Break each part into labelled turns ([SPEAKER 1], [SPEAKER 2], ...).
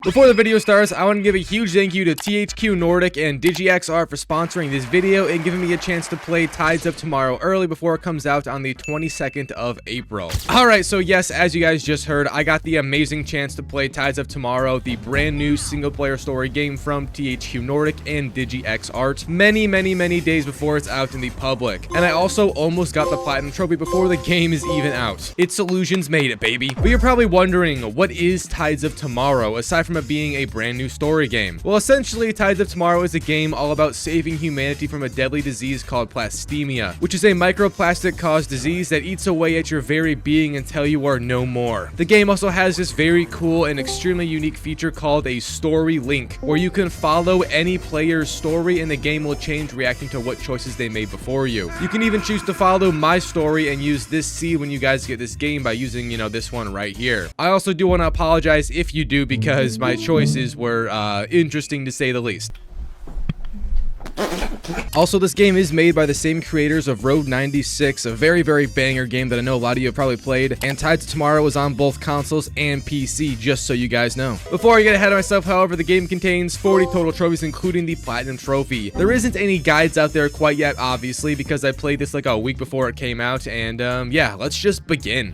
[SPEAKER 1] Before the video starts, I want to give a huge thank you to THQ Nordic and DigiXR for sponsoring this video and giving me a chance to play Tides of Tomorrow early before it comes out on the 22nd of April. Alright, so yes, as you guys just heard, I got the amazing chance to play Tides of Tomorrow, the brand new single-player story game from THQ Nordic and DigiXR many days before it's out in the public. And I also almost got the Platinum Trophy before the game is even out. Its Illusion's made it, baby. But you're probably wondering, what is Tides of Tomorrow, aside from it being a brand new story game? Well, essentially, Tides of Tomorrow is a game all about saving humanity from a deadly disease called plastemia, which is a microplastic-caused disease that eats away at your very being until you are no more. The game also has this very cool and extremely unique feature called a story link, where you can follow any player's story and the game will change reacting to what choices they made before you. You can even choose to follow my story and use this seed when you guys get this game by using, this one right here. I also do want to apologize if you do, because my choices were interesting to say the least. Also, this game is made by the same creators of Road 96, a very banger game that I know a lot of you have probably played, and Tides of Tomorrow is on both consoles and PC, just so you guys know. Before I get ahead of myself, however, the game contains 40 total trophies, including the Platinum Trophy. There isn't any guides out there quite yet, obviously, because I played this like a week before it came out, and yeah, let's just begin.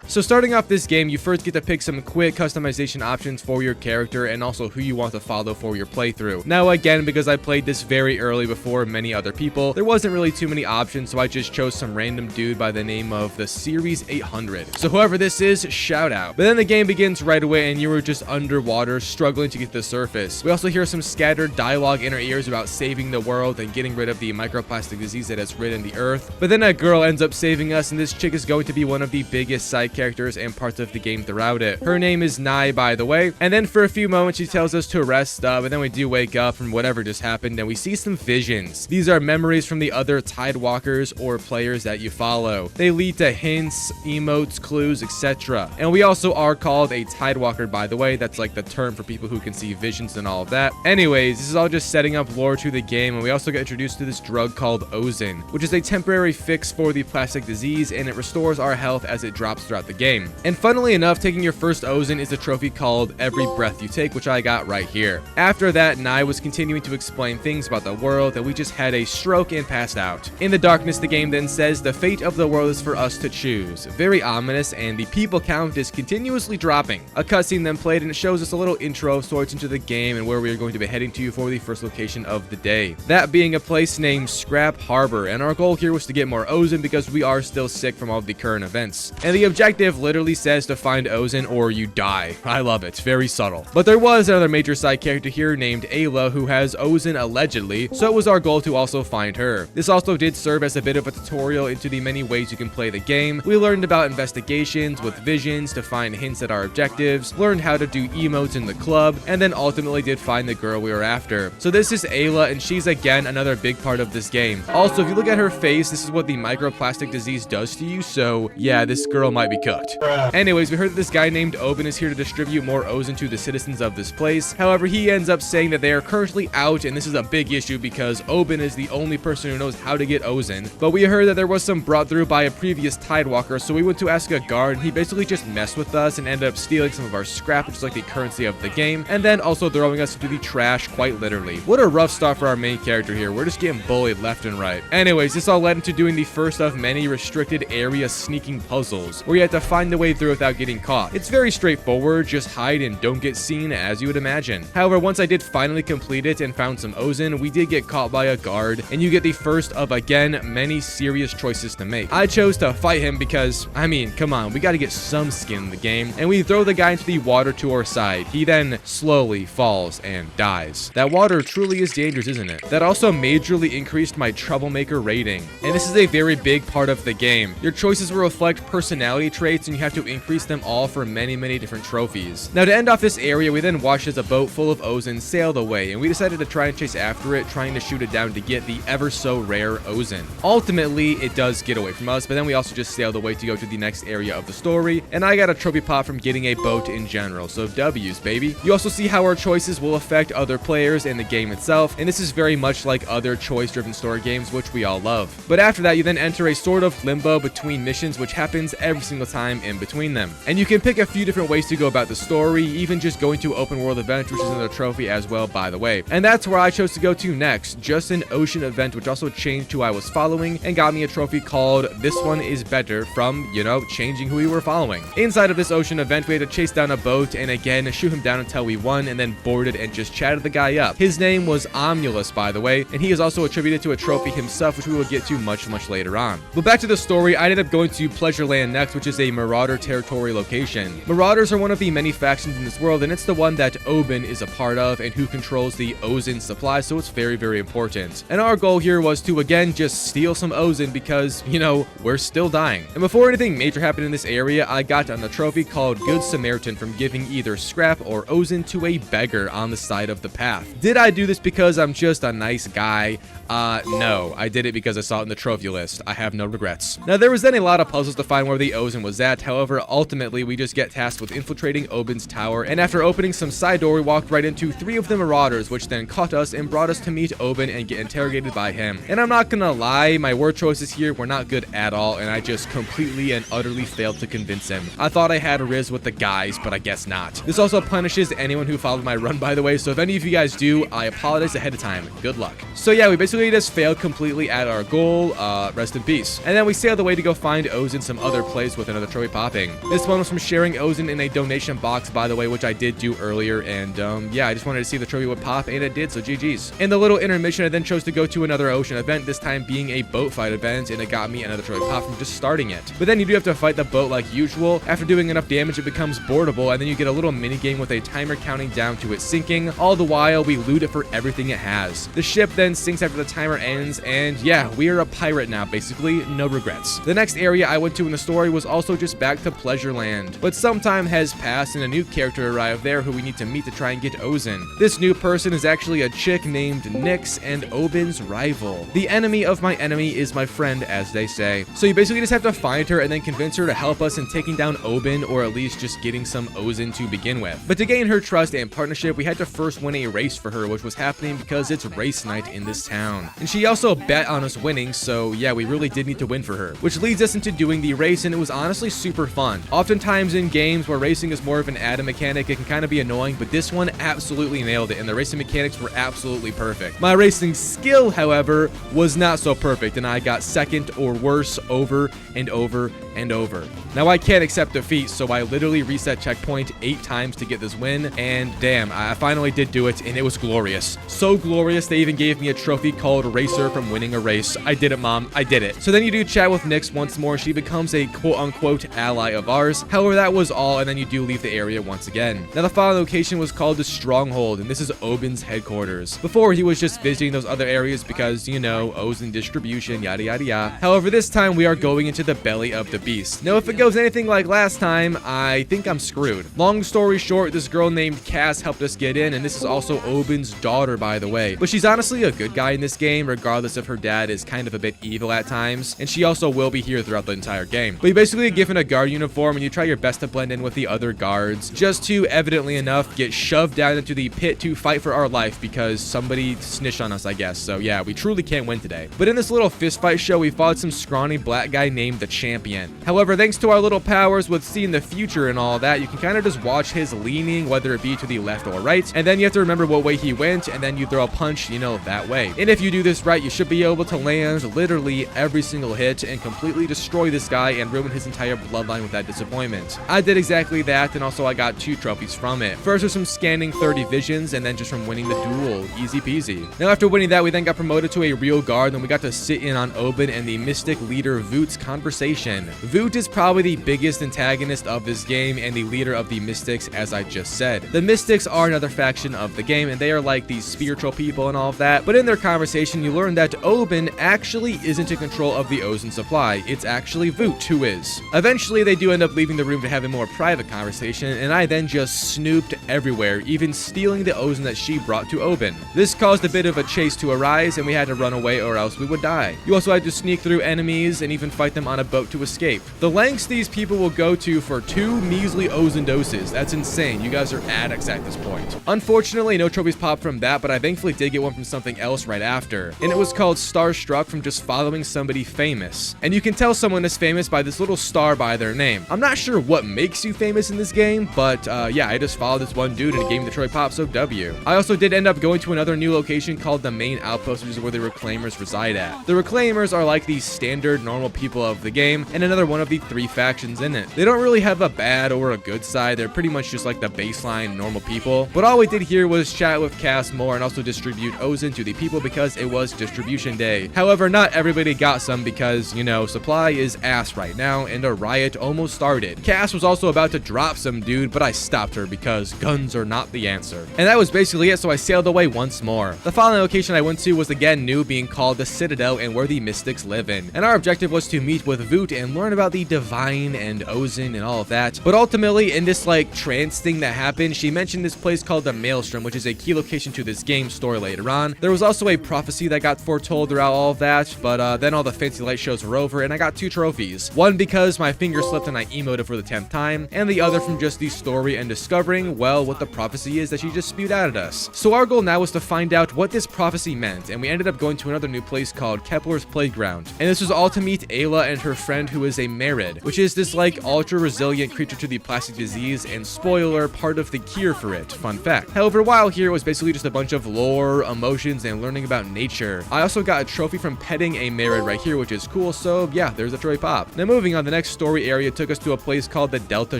[SPEAKER 1] So starting off this game, you first get to pick some quick customization options for your character and also who you want to follow for your playthrough. Now again, because I played this very early before many other people, there wasn't really too many options, so I just chose some random dude by the name of the Series 800. So whoever this is, shout out. But then the game begins right away and you were just underwater, struggling to get to the surface. We also hear some scattered dialogue in our ears about saving the world and getting rid of the microplastic disease that has ridden the earth. But then a girl ends up saving us, and this chick is going to be one of the biggest side characters and parts of the game throughout it. Her name is Nai, by the way, and then for a few moments she tells us to rest up, and then we do wake up from whatever just happened and we see some visions. These are memories from the other Tidewalkers or players that you follow. They lead to hints, emotes, clues, etc. And we also are called a Tidewalker, by the way. That's like the term for people who can see visions and all of that. Anyways, this is all just setting up lore to the game, and we also get introduced to this drug called Ozin, which is a temporary fix for the plastic disease, and it restores our health as it drops throughout the game. And funnily enough, taking your first Ozin is a trophy called Every Breath You Take, which I got right here. After that, Nai was continuing to explain things about the world, and we just had a stroke and passed out. In the darkness, the game then says, the fate of the world is for us to choose. Very ominous, and the people count is continuously dropping. A cutscene then played, and it shows us a little intro of sorts into the game and where we are going to be heading to for the first location of the day. That being a place named Scrap Harbor, and our goal here was to get more Ozin because we are still sick from all of the current events. And the objective literally says to find Ozin or you die. I love it. Very subtle. But there was another major side character here named Ayla who has Ozin allegedly, so it was our goal to also find her. This also did serve as a bit of a tutorial into the many ways you can play the game. We learned about investigations with visions to find hints at our objectives, learned how to do emotes in the club, and then ultimately did find the girl we were after. So this is Ayla, and she's again another big part of this game. Also, if you look at her face, this is what the microplastic disease does to you, so yeah, this girl might be cooked. Anyways, we heard that this guy named Oben is here to distribute more Ozin to the citizens of this place. However, he ends up saying that they are currently out, and this is a big issue because Oben is the only person who knows how to get Ozin. But we heard that there was some brought through by a previous Tidewalker, so we went to ask a guard, and he basically just messed with us and ended up stealing some of our scrap, which is like the currency of the game, and then also throwing us into the trash, quite literally. What a rough start for our main character here. We're just getting bullied left and right. Anyways, this all led into doing the first of many restricted area sneaking puzzles, where you have to find the way through without getting caught. It's very straightforward, just hide and don't get seen, as you would imagine. However, once I did finally complete it and found some Ozin, we did get caught by a guard, and you get the first of, again, many serious choices to make. I chose to fight him because, I mean, come on, we gotta get some skin in the game, and we throw the guy into the water to our side. He then slowly falls and dies. That water truly is dangerous, isn't it? That also majorly increased my troublemaker rating, and this is a very big part of the game. Your choices will reflect personality traits, and you have to increase them all for many different trophies. Now, to end off this area, we then watched as a boat full of Ozin sailed away, and we decided to try and chase after it, trying to shoot it down to get the ever so rare Ozin. Ultimately, it does get away from us, but then we also just sailed away to go to the next area of the story, and I got a trophy pot from getting a boat in general, so W's, baby. You also see how our choices will affect other players and the game itself, and this is very much like other choice-driven story games, which we all love. But after that, you then enter a sort of limbo between missions, which happens every single time in between them. And you can pick a few different ways to go about the story, even just going to open world event, which is another trophy as well, by the way. And that's where I chose to go to next, just an ocean event, which also changed who I was following and got me a trophy called This One Is Better from, you know, changing who we were following. Inside of this ocean event, we had to chase down a boat and again shoot him down until we won, and then boarded and just chatted the guy up. His name was Omnulus, by the way, and he is also attributed to a trophy himself, which we will get to much later on. But back to the story, I ended up going to Pleasureland next, which is a Marauder territory location. Marauders are one of the many factions in this world, and it's the one that Oben is a part of and who controls the Ozen supply, so it's very important. And our goal here was to again just steal some Ozen because, you know, we're still dying. And before anything major happened in this area, I got on a trophy called Good Samaritan from giving either scrap or Ozen to a beggar on the side of the path. Did I do this because I'm just a nice guy? No, I did it because I saw it in the trophy list. I have no regrets. Now, there was then a lot of puzzles to find where the Ozen was at. However, ultimately, we just get tasked with infiltrating Oben's tower, and after opening some side door, we walked right into 3 of the Marauders, which then caught us and brought us to meet Oben and get interrogated by him. And I'm not gonna lie, my word choices here were not good at all, and I just completely and utterly failed to convince him. I thought I had a riz with the guys, but I guess not. This also punishes anyone who followed my run, by the way, so if any of you guys do, I apologize ahead of time. Good luck. So yeah, we basically just failed completely at our goal. Rest in peace. And then we sailed away to go find Ozen some other place with another trophy popping. This one was from sharing Ozen in a donation box, by the way, which I did do earlier, and yeah, I just wanted to see if the trophy would pop, and it did, so GG's. In the little intermission, I then chose to go to another ocean event, this time being a boat fight event, and it got me another trophy pop from just starting it. But then you do have to fight the boat like usual. After doing enough damage, it becomes boardable, and then you get a little mini game with a timer counting down to it sinking. All the while, we loot it for everything it has. The ship then sinks after the timer ends, and yeah, we are a pirate now, basically, no regrets. The next area I went to in the story was also just back to Pleasureland, but some time has passed and a new character arrived there who we need to meet to try and get Ozen. This new person is actually a chick named Nyx and Oben's rival. The enemy of my enemy is my friend, as they say. So you basically just have to find her and then convince her to help us in taking down Oben, or at least just getting some Ozen to begin with. But to gain her trust and partnership, we had to first win a race for her, which was happening because it's race night in this town. And she also bet on us winning, so yeah, we really did need to win for her. Which leads us into doing the race, and it was honestly super fun. Oftentimes in games where racing is more of an added mechanic, it can kind of be annoying, but this one absolutely nailed it, and the racing mechanics were absolutely perfect. My racing skill, however, was not so perfect, and I got second or worse over and over and over. Now, I can't accept defeat, so I literally reset checkpoint 8 times to get this win, and damn, I finally did do it, and it was glorious. So glorious, they even gave me a trophy called Racer from winning a race. I did it, Mom. I did it. So then you do chat with Nyx once more. She becomes a quote-unquote ally of ours. However, that was all, and then you do leave the area once again. Now, the final location was called the Stronghold, and this is Oben's headquarters. Before, he was just visiting those other areas because, you know, Ozen distribution, yada yada yada. However, this time we are going into the belly of the beast. Now, if it goes anything like last time, I think I'm screwed. Long story short, this girl named Cass helped us get in, and this is also Oben's daughter, by the way. But she's honestly a good guy in this game, regardless if her dad is kind of a bit evil at times, and she also will be here throughout the entire game. But you basically get given a guard uniform, and you try your best to blend in with the other guards, just to, evidently enough, get shoved down into the pit to fight for our life because somebody snitched on us, I guess. So yeah, we truly can't win today. But in this little fistfight show, we fought some scrawny black guy named the Champion. However, thanks to our little powers with seeing the future and all that, you can kind of just watch his leaning, whether it be to the left or right, and then you have to remember what way he went, and then you throw a punch, you know, that way. And if you do this right, you should be able to land literally every single hit and completely destroy this guy and ruin his entire bloodline with that disappointment. I did exactly that, and also I got 2 trophies from it. First was from scanning 30 visions, and then just from winning the duel. Easy peasy. Now, after winning that, we then got promoted to a real guard, and we got to sit in on Oben and the mystic leader Voot's conversation. Voot is probably the biggest antagonist of this game and the leader of the Mystics, as I just said. The Mystics are another faction of the game, and they are like these spiritual people and all of that, but in their conversation, you learn that Oben actually isn't in control of the Ozen supply. It's actually Voot who is. Eventually, they do end up leaving the room to have a more private conversation, and I then just snooped everywhere, even stealing the Ozen that she brought to Oben. This caused a bit of a chase to arise, and we had to run away or else we would die. You also had to sneak through enemies and even fight them on a boat to escape. escape. The lengths these people will go to for 2 measly Ozen doses. That's insane. You guys are addicts at this point. Unfortunately, no trophies popped from that, but I thankfully did get one from something else right after. And it was called Starstruck from just following somebody famous. And you can tell someone is famous by this little star by their name. I'm not sure what makes you famous in this game, but yeah, I just followed this one dude and it gave me the trophy pop, so W. I also did end up going to another new location called the main outpost, which is where the Reclaimers reside at. The Reclaimers are like the standard normal people of the game and another one of the 3 factions in it. They don't really have a bad or a good side. They're pretty much just like the baseline normal people. But all we did here was chat with Cass more and also distribute Ozen to the people because it was distribution day. However, not everybody got some because, you know, supply is ass right now and a riot almost started. Cass was also about to drop some dude, but I stopped her because guns are not the answer. And that was basically it, so I sailed away once more. The following location I went to was again new, being called the Citadel and where the Mystics live in. And our objective was to meet with Voot and learn about the Divine and Ozen and all of that. But ultimately, in this like trance thing that happened, she mentioned this place called the Maelstrom, which is a key location to this game's story later on. There was also a prophecy that got foretold throughout all of that, but then all the fancy light shows were over and I got 2 trophies. One because my finger slipped and I emoted for the 10th time, and the other from just the story and discovering, well, what the prophecy is that she just spewed out at us. So our goal now was to find out what this prophecy meant, and we ended up going to another new place called Kepler's Playground. And this was all to meet Ayla and her friend who is a Merid, which is this like ultra resilient creature to the plastic disease, and spoiler, part of the cure for it. Fun fact. However, while here it was basically just a bunch of lore, emotions, and learning about nature. I also got a trophy from petting a Merid right here, which is cool, so yeah, there's a trophy pop. Now moving on, the next story area took us to a place called the Delta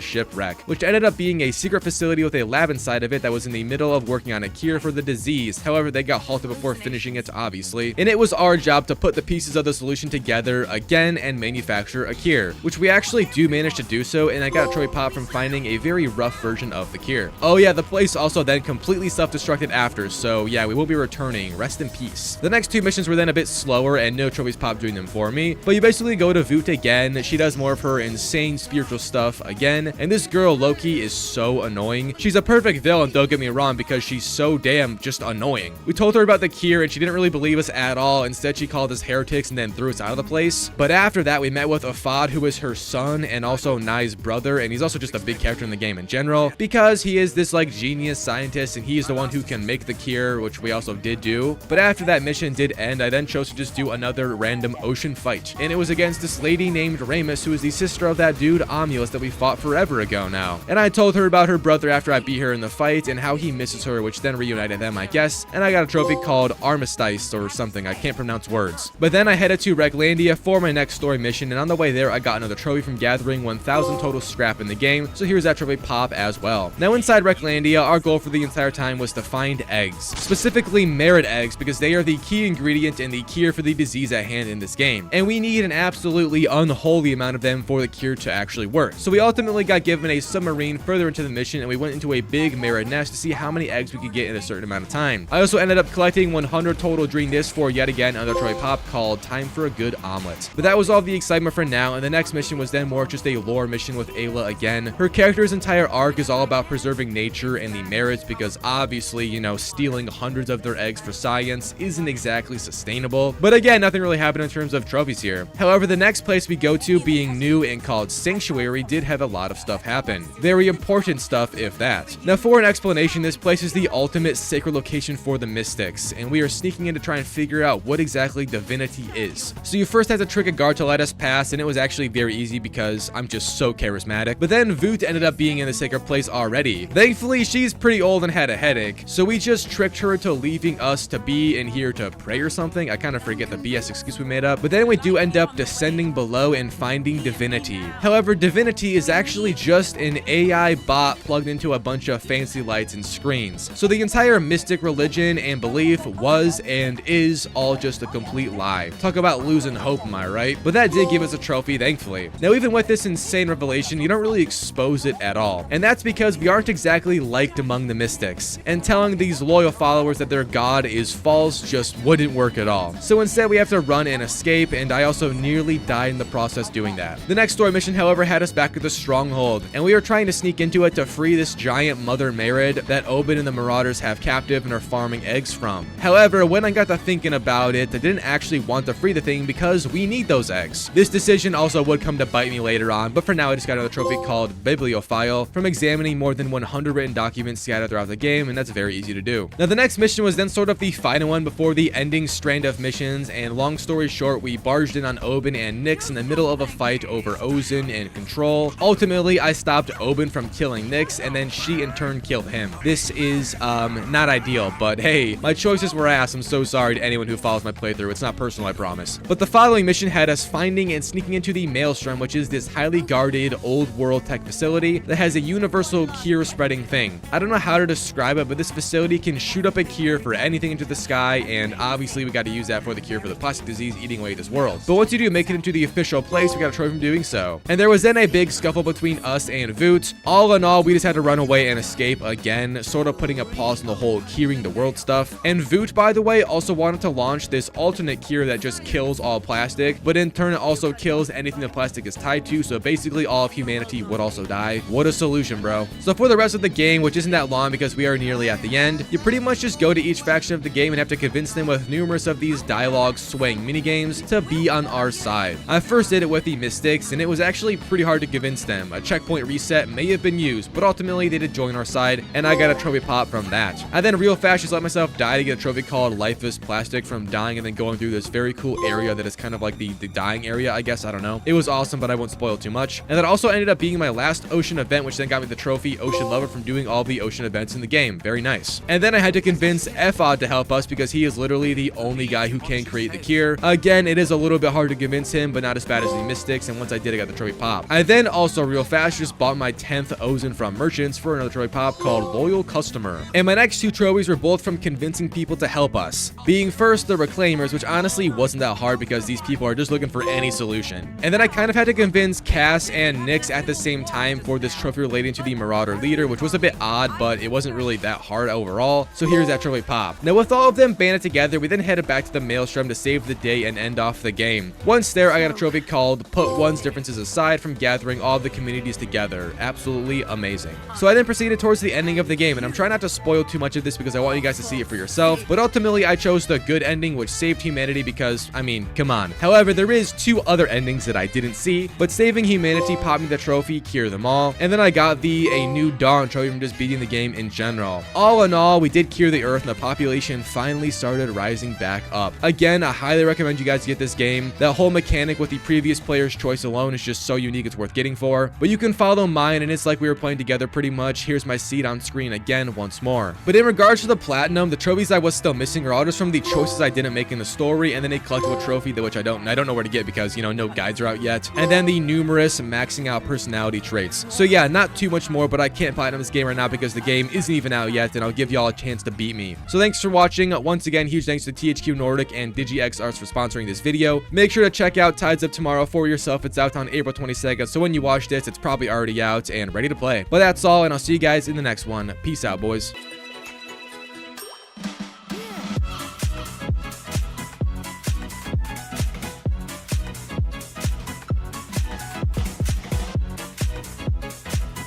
[SPEAKER 1] Shipwreck, which ended up being a secret facility with a lab inside of it that was in the middle of working on a cure for the disease. However, they got halted before finishing it, obviously, and it was our job to put the pieces of the solution together again and manufacture a cure, which we actually do manage to do so, and I got a trophy pop from finding a very rough version of the cure. Oh yeah, the place also then completely self-destructed after, so yeah, we will be returning. Rest in peace. The next 2 missions were then a bit slower and no trophies popped doing them for me, but you basically go to Voot again. She does more of her insane spiritual stuff again, and this girl Loki is so annoying. She's a perfect villain, don't get me wrong, because she's so damn just annoying. We told her about the cure and she didn't really believe us at all. Instead, she called us heretics and then threw us out of the place. But after that, we met with Afad, who is her son and also Nai's brother, and he's also just a big character in the game in general because he is this like genius scientist and he's the one who can make the cure, which we also did do. But after that mission did end, I then chose to just do another random ocean fight, and it was against this lady named Ramus, who is the sister of that dude Omulus that we fought forever ago now. And I told her about her brother after I beat her in the fight and how he misses her, which then reunited them, I guess, and I got a trophy called Armistice or something. I can't pronounce words. But then I headed to Recklandia for my next story mission, and on the way there I got another trophy from gathering 1,000 total scrap in the game, so here's that trophy pop as well. Now inside Recklandia, our goal for the entire time was to find eggs, specifically Merid eggs, because they are the key ingredient and the cure for the disease at hand in this game, and we need an absolutely unholy amount of them for the cure to actually work. So we ultimately got given a submarine further into the mission, and we went into a big Merid nest to see how many eggs we could get in a certain amount of time. I also ended up collecting 100 total dream discs for yet again another trophy pop called Time for a Good Omelet. But that was all the excitement for now, and the next mission was then more just a lore mission with Ayla again. Her character's entire arc is all about preserving nature and the Merids because obviously, you know, stealing hundreds of their eggs for science isn't exactly sustainable. But again, nothing really happened in terms of trophies here. However, the next place we go to, being new and called Sanctuary, did have a lot of stuff happen. Very important stuff, if that. Now for an explanation, this place is the ultimate sacred location for the Mystics, and we are sneaking in to try and figure out what exactly divinity is. So you first had to trick a guard to let us pass, and it was actually very easy because I'm just so charismatic. But then Voot ended up being in the sacred place already. Thankfully, she's pretty old and had a headache, so we just tricked her into leaving us to be in here to pray or something. I kind of forget the BS excuse we made up. But then we do end up descending below and finding divinity. However, divinity is actually just an AI bot plugged into a bunch of fancy lights and screens. So the entire mystic religion and belief was and is all just a complete lie. Talk about losing hope, am I right? But that did give us a trophy, thankfully. Now, even with this insane revelation, you don't really expose it at all. And that's because we aren't exactly liked among the mystics. And telling these loyal followers that their god is false just wouldn't work at all. So instead, we have to run and escape, and I also nearly died in the process doing that. The next story mission, however, had us back at the stronghold, and we were trying to sneak into it to free this giant mother Merid that Obed and the Marauders have captive and are farming eggs from. However, when I got to thinking about it, I didn't actually want to free the thing because we need those eggs. This decision also would come to bite me later on, but for now I just got another trophy called Bibliophile from examining more than 100 written documents scattered throughout the game, and that's very easy to do. Now the next mission was then sort of the final one before the ending strand of missions, and long story short, we barged in on Oben and Nyx in the middle of a fight over Ozin and Control. Ultimately, I stopped Oben from killing Nyx, and then she in turn killed him. This is not ideal, but hey, my choices were ass. I'm so sorry to anyone who follows my playthrough. It's not personal, I promise. But the following mission had us finding and sneaking into the Maelstrom, which is this highly guarded old world tech facility that has a universal cure spreading thing. I don't know how to describe it, but this facility can shoot up a cure for anything into the sky, and obviously we got to use that for the cure for the plastic disease eating away this world. But once you do make it into the official place, we got a trophy from doing so. And there was then a big scuffle between us and Voot. All in all, we just had to run away and escape again, sort of putting a pause on the whole curing the world stuff. And Voot, by the way, also wanted to launch this alternate cure that just kills all plastic, but in turn it also kills anything the plastic is tied to, so basically all of humanity would also die. What a solution, bro. So for the rest of the game, which isn't that long because we are nearly at the end, you pretty much just go to each faction of the game and have to convince them with numerous of these dialogue swaying minigames to be on our side. I first did it with the Mystics, and it was actually pretty hard to convince them. A checkpoint reset may have been used, but ultimately they did join our side, and I got a trophy pop from that. I then real fast just let myself die to get a trophy called Life is Plastic from dying and then going through this very cool area that is kind of like the dying area, I guess. I don't know. It was awesome, but I won't spoil too much. And that also ended up being my last ocean event, which then got me the trophy Ocean Lover from doing all the ocean events in the game. Very nice. And then I had to convince Ephod to help us because he is literally the only guy who can create the cure. Again, it is a little bit hard to convince him, but not as bad as the Mystics, and once I did, I got the trophy pop. I then also real fast just bought my 10th Ozin from merchants for another trophy pop called Loyal Customer. And my next two trophies were both from convincing people to help us. Being first the Reclaimers, which honestly wasn't that hard because these people are just looking for any solution. And then I kind of had to convince Cass and Nyx at the same time for this trophy relating to the Marauder leader, which was a bit odd, but it wasn't really that hard overall. So here's that trophy pop. Now with all of them banded together, we then headed back to the Maelstrom to save the day and end off the game. Once there, I got a trophy called Put One's Differences Aside from gathering all the communities together. Absolutely amazing. So I then proceeded towards the ending of the game, and I'm trying not to spoil too much of this because I want you guys to see it for yourself, but ultimately I chose the good ending, which saved humanity because, I mean, come on. However, there is two other endings that I didn't see, but saving humanity popped me the trophy Cure Them All, and then I got the A New Dawn trophy from just beating the game in general. All in all, we did cure the earth and the population finally started rising back up. Again, I highly recommend you guys get this game. That whole mechanic with the previous player's choice alone is just so unique, it's worth getting for. But you can follow mine, and it's like we were playing together pretty much. Here's my seed on screen again once more. But in regards to the platinum, the trophies I was still missing are all just from the choices I didn't make in the story, and then a collectible trophy that which I don't know where to get because, you know, no guides are out yet, and then the numerous maxing out personality traits. So yeah, not too much more, but I can't platinum this game right now because the game isn't even out yet, and I'll give y'all a chance to beat me. So thanks for watching. Once again, huge thanks to THQ Nordic and DigiX Arts for sponsoring this video. Make sure to check out Tides of Tomorrow for yourself. It's out on April 22nd, so when you watch this, it's probably already out and ready to play. But that's all, and I'll see you guys in the next one. Peace out, boys.